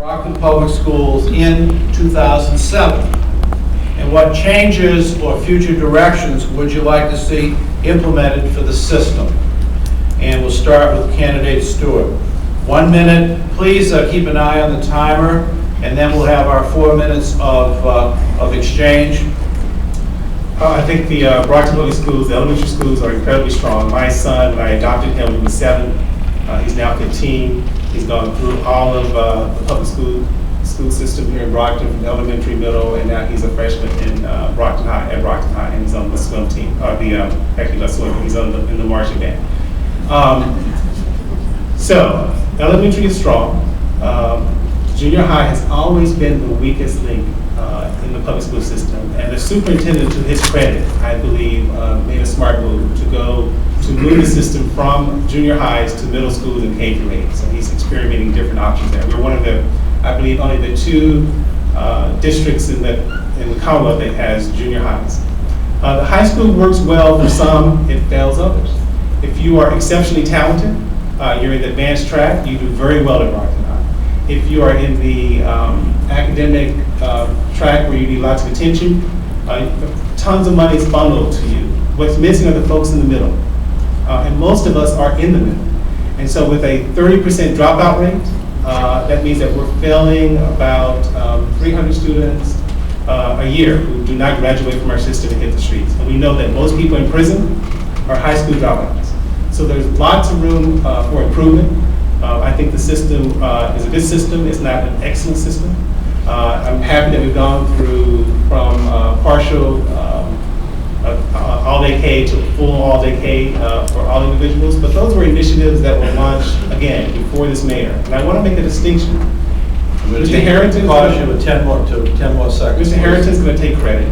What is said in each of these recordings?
Brockton Public Schools in 2007. And what changes or future directions would you like to see implemented for the system? And we'll start with candidate Stewart. 1 minute, please keep an eye on the timer, and then we'll have our 4 minutes of exchange. I think the Brockton Public Schools, the elementary schools, are incredibly strong. My son, when I adopted him, he was 7. He's now 15. He's gone through all of the public school system here in Brockton, from elementary, middle, and now he's a freshman in Brockton High, and he's on the swim team. Actually not swim, he's in the marching band. So elementary is strong. Junior high has always been the weakest link in the public school system, and the superintendent, to his credit, I believe, made a smart move to move the system from junior highs to middle schools and K through 8. So he's experimenting different options there. We're one of the, I believe, only the 2 districts in the Commonwealth that has junior highs. The high school works well for some, it fails others. If you are exceptionally talented, you're in the advanced track, you do very well at Brockton High. If you are in the academic track where you need lots of attention, tons of money is bundled to you. What's missing are the folks in the middle. And most of us are in the middle. And so with a 30% dropout rate, that means that we're failing about 300 students a year who do not graduate from our system and hit the streets. And we know that most people in prison are high school dropouts. So there's lots of room for improvement. I think the system is a good system. It's not an excellent system. I'm happy that we've gone through from partial all-day K to full all-day K for all individuals, but those were initiatives that were launched, again, before this mayor. And I want to make a distinction. Mr. Harrington, pause you with 10 more seconds. Mr. Harrington's going to take credit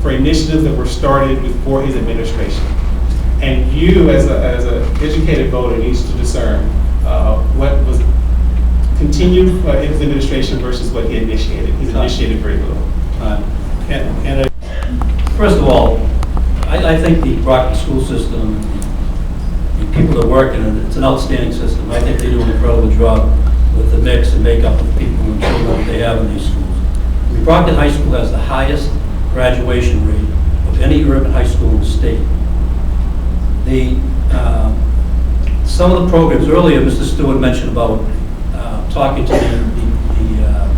for initiatives that were started before his administration. And you, as an educated voter, needs to discern what was continued in his administration versus what he initiated. He's initiated very little. First of all, I think the Brockton school system, the people that work in it, it's an outstanding system. I think they do an incredible job with the mix and makeup of the people and children that they have in these schools. Brockton High School has the highest graduation rate of any urban high school in the state. Some of the programs, earlier Mr. Stewart mentioned about talking to the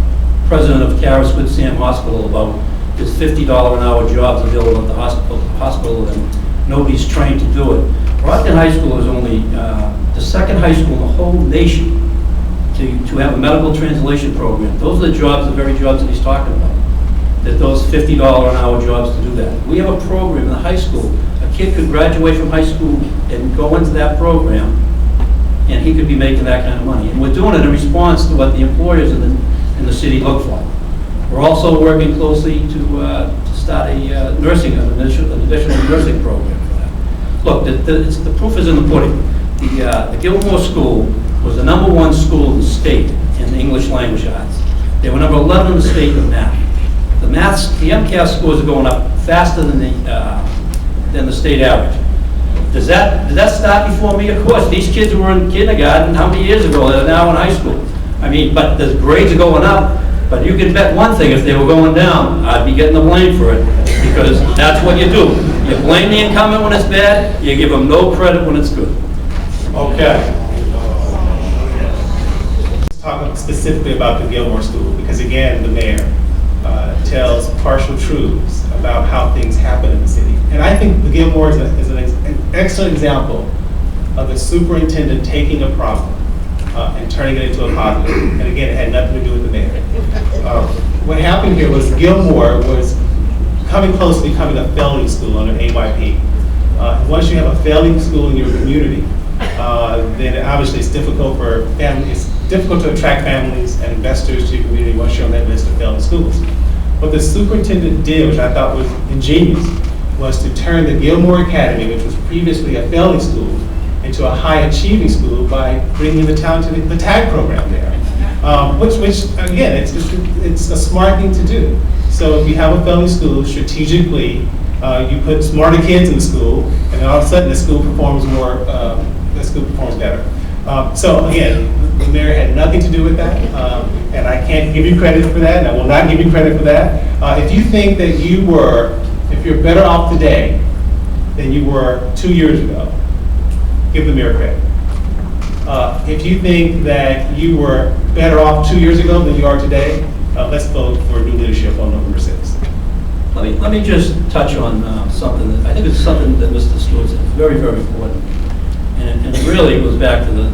president of Caris Good Sam Hospital about there's $50 an hour jobs available at the hospital and nobody's trained to do it. Brockton High School is only the second high school in the whole nation to have a medical translation program. Those are the jobs, the very jobs that he's talking about. That those $50 an hour jobs to do that. We have a program in the high school. A kid could graduate from high school and go into that program and he could be making that kind of money. And we're doing it in response to what the employers in the city look for. We're also working closely to start an additional nursing program for that. Look, the proof is in the pudding. The Gilmore School was the #1 school in the state in the English language arts. They were number 11 in the state in math. The MCAS scores are going up faster than the state average. Did that start before me? Of course, these kids were in kindergarten how many years ago? They're now in high school. I mean, but the grades are going up. But you can bet one thing, if they were going down, I'd be getting the blame for it, because that's what you do. You blame the incumbent when it's bad, you give them no credit when it's good. Okay. Let's talk specifically about the Gilmore School, because again, the mayor tells partial truths about how things happen in the city. And I think the Gilmore is an excellent example of the superintendent taking a problem and turning it into a positive. And again, it had nothing to do with the mayor. What happened here was Gilmore was coming close to becoming a failing school under AYP. Once you have a failing school in your community, then obviously it's difficult for families. It's difficult to attract families and investors to your community once you're on that list of failing schools. What the superintendent did, which I thought was ingenious, was to turn the Gilmore Academy, which was previously a failing school, into a high achieving school by bringing the TAG program there. Which again, it's a smart thing to do. So if you have a failing school, strategically, you put smarter kids in the school, and then all of a sudden the school performs better. So again, the mayor had nothing to do with that, and I can't give you credit for that, and I will not give you credit for that. If you think that if you're better off today than you were 2 years ago, give the mayor credit. If you think that you were better off 2 years ago than you are today, let's vote for new leadership on November 6th. Let me just touch on something that, I think it's something that Mr. Stewart said, very, very important. And it really goes back to the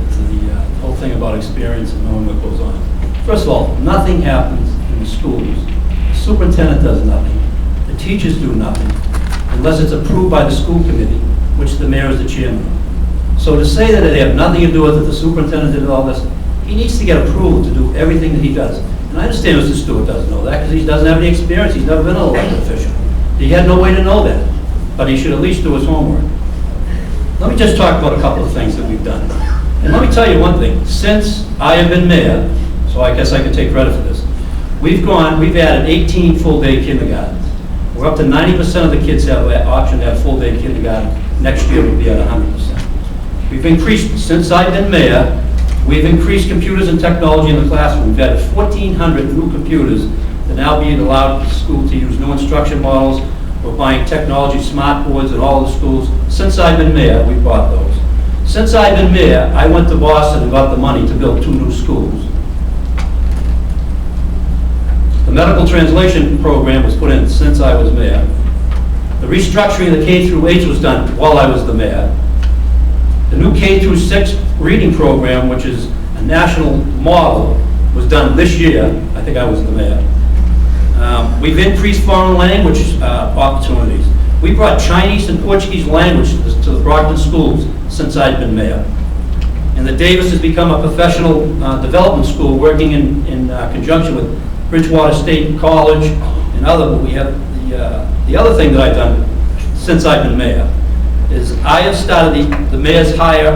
whole thing about experience and knowing what goes on. First of all, nothing happens in the schools. The superintendent does nothing. The teachers do nothing unless it's approved by the school committee, which the mayor is the chairman of. So to say that they have nothing to do with it, the superintendent did all this, he needs to get approval to do everything that he does. And I understand Mr. Stewart doesn't know that because he doesn't have any experience. He's never been an elected official. He had no way to know that, but he should at least do his homework. Let me just talk about a couple of things that we've done. And let me tell you one thing. Since I have been mayor, so I guess I can take credit for this, we've added 18 full-day kindergartens. We're up to 90% of the kids have an option to have full-day kindergarten. Next year we'll be at 100%. We've increased, since I've been mayor, we've increased computers and technology in the classroom. We've added 1,400 new computers that now being allowed the school to use new instruction models. We're buying technology smart boards in all the schools. Since I've been mayor, we bought those. Since I've been mayor, I went to Boston and got the money to build 2 new schools. The medical translation program was put in since I was mayor. The restructuring of the K through 8 was done while I was the mayor. The new K through 6 reading program, which is a national model, was done this year. I think I was the mayor. We've increased foreign language opportunities. We brought Chinese and Portuguese language to the Brockton schools since I've been mayor. And the Davis has become a professional development school working in conjunction with Bridgewater State College and other. We have the other thing that I've done since I've been mayor is I have started the Mayor's Higher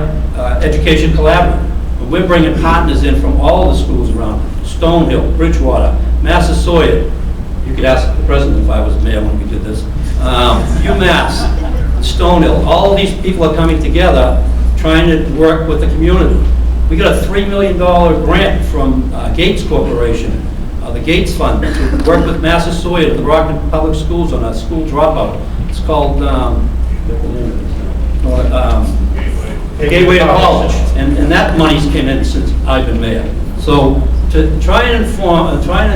Education Collaborative. And we're bringing partners in from all the schools around, Stonehill, Bridgewater, Massasoit. You could ask the president if I was mayor when we did this. UMass, Stonehill, all of these people are coming together trying to work with the community. We got a $3 million grant from Gates Corporation, the Gates Fund, to work with Massasoit and the Brockton Public Schools on a school dropout. It's called Gateway to College, and that money's came in since I've been mayor. So to try and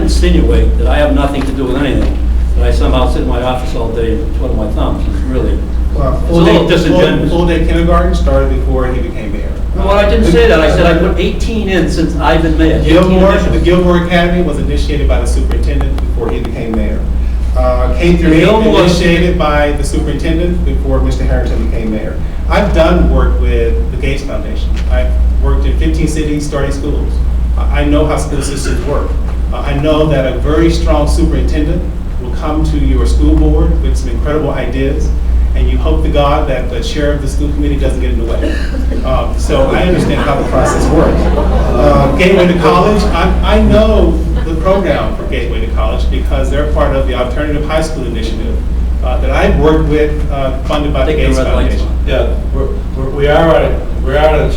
insinuate that I have nothing to do with anything, that I somehow sit in my office all day and twiddle my thumbs is really, it's a little disingenuous. Full-day kindergarten started before he became mayor. No, I didn't say that. I said I put 18 in since I've been mayor. The Gilmore Academy was initiated by the superintendent before he became mayor. K through 8 initiated by the superintendent before Mr. Harrington became mayor. I've done work with the Gates Foundation. I've worked in 15 cities starting schools. I know how school systems work. I know that a very strong superintendent will come to your school board with some incredible ideas, and you hope to God that the chair of the school committee doesn't get in the way. So I understand how the process works. Gateway to College, I know the program for Gateway to College because they're part of the Alternative High School Initiative that I've worked with, funded by the Gates Foundation. Yeah, we are at a